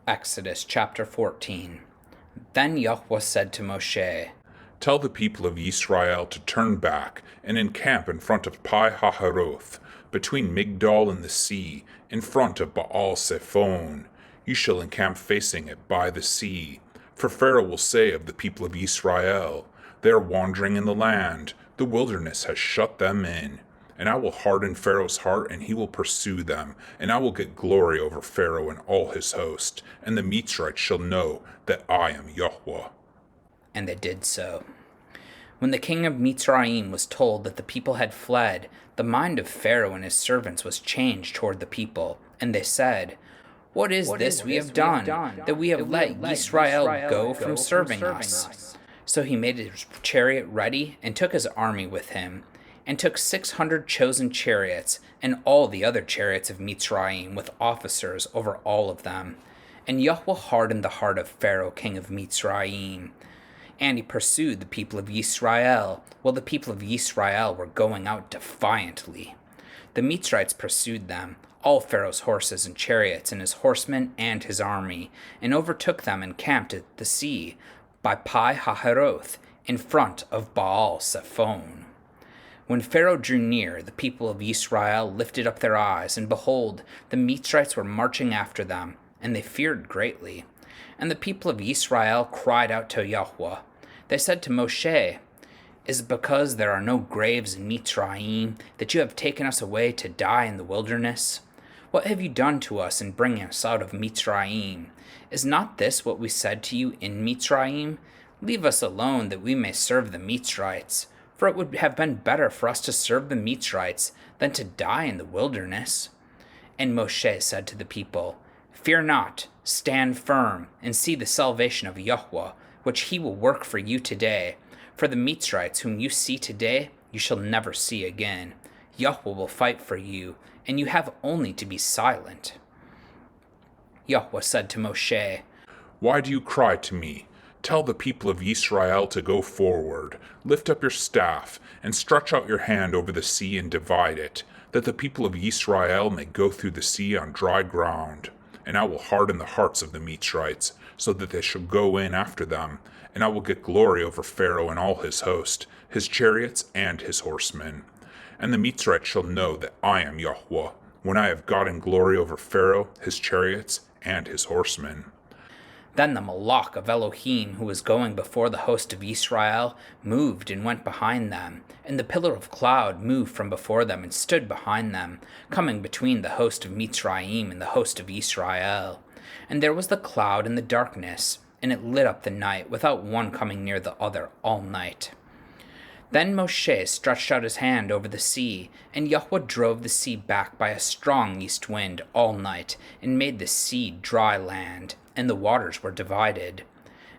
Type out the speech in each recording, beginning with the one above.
Exodus chapter 14. Then Yahweh said to Moshe, Tell the people of Yisra'el to turn back and encamp in front of Pi Haharoth, between Migdol and the sea, in front of Ba'al Tsephon. You shall encamp facing it by the sea. For Pharaoh will say of the people of Yisra'el, They are wandering in the land, the wilderness has shut them in. And I will harden Pharaoh's heart, and he will pursue them, and I will get glory over Pharaoh and all his host, and the Mitsrites shall know that I am Yahweh. And they did so. When the king of Mitsrayim was told that the people had fled, the mind of Pharaoh and his servants was changed toward the people, and they said, What is this we have done, that we have let Yisra'el go from serving us? So he made his chariot ready, and took his army with him, and took 600 chosen chariots, and all the other chariots of Mitsrayim, with officers over all of them. And Yahweh hardened the heart of Pharaoh king of Mitsrayim, and he pursued the people of Yisra'el, while the people of Yisra'el were going out defiantly. The Mitsrites pursued them, all Pharaoh's horses and chariots, and his horsemen and his army, and overtook them and camped at the sea by Pi Haharoth, in front of Ba'al Tsephon. When Pharaoh drew near, the people of Yisra'el lifted up their eyes, and behold, the Mitsrites were marching after them, and they feared greatly. And the people of Yisra'el cried out to Yahweh. They said to Moshe, Is it because there are no graves in Mitsrayim that you have taken us away to die in the wilderness? What have you done to us in bringing us out of Mitsrayim? Is not this what we said to you in Mitsrayim? Leave us alone that we may serve the Mitsrites. For it would have been better for us to serve the Mitsrites than to die in the wilderness. And Moshe said to the people, Fear not, stand firm, and see the salvation of Yahweh, which he will work for you today. For the Mitsrites whom you see today, you shall never see again. Yahweh will fight for you, and you have only to be silent. Yahweh said to Moshe, Why do you cry to me? Tell the people of Yisrael to go forward. Lift up your staff, and stretch out your hand over the sea and divide it, that the people of Yisrael may go through the sea on dry ground. And I will harden the hearts of the Mitsrites, so that they shall go in after them, and I will get glory over Pharaoh and all his host, his chariots and his horsemen. And the Mitsrites shall know that I am Yahweh, when I have gotten glory over Pharaoh, his chariots, and his horsemen. Then the Malach of Elohim, who was going before the host of Yisrael, moved and went behind them, and the pillar of cloud moved from before them and stood behind them, coming between the host of Mitsrayim and the host of Yisrael. And there was the cloud in the darkness, and it lit up the night, without one coming near the other all night. Then Moshe stretched out his hand over the sea, and Yahweh drove the sea back by a strong east wind all night, and made the sea dry land, and the waters were divided.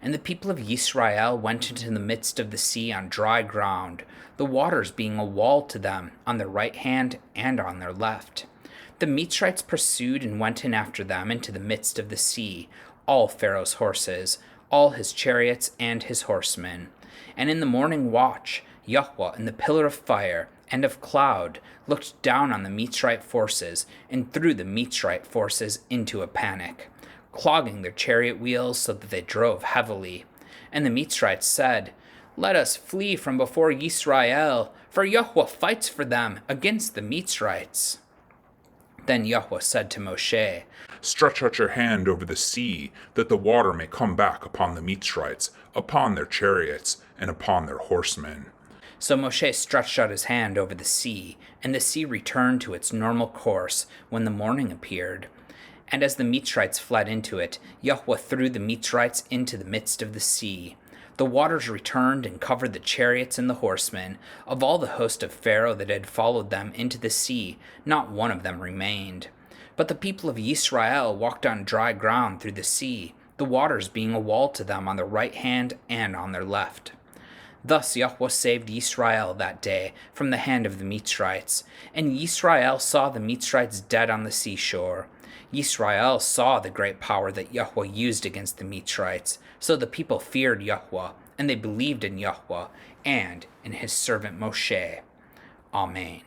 And the people of Yisrael went into the midst of the sea on dry ground, the waters being a wall to them on their right hand and on their left. The Mitsrites pursued and went in after them into the midst of the sea, all Pharaoh's horses, all his chariots and his horsemen. And in the morning watch, Yahweh in the pillar of fire and of cloud looked down on the Mitsrite forces and threw the Mitsrite forces into a panic, clogging their chariot wheels so that they drove heavily. And the Mitsrites said, Let us flee from before Yisra'el, for Yahweh fights for them against the Mitsrites. Then Yahweh said to Moshe, Stretch out your hand over the sea, that the water may come back upon the Mitsrites, upon their chariots, and upon their horsemen. So Moshe stretched out his hand over the sea, and the sea returned to its normal course when the morning appeared. And as the Mitsrites fled into it, Yahweh threw the Mitsrites into the midst of the sea. The waters returned and covered the chariots and the horsemen. Of all the host of Pharaoh that had followed them into the sea, not one of them remained. But the people of Yisrael walked on dry ground through the sea, the waters being a wall to them on their right hand and on their left. Thus Yahweh saved Yisrael that day from the hand of the Mitsrites, and Yisrael saw the Mitsrites dead on the seashore. Yisrael saw the great power that Yahweh used against the Mitsrites, so the people feared Yahweh, and they believed in Yahweh and in his servant Moshe. Amen.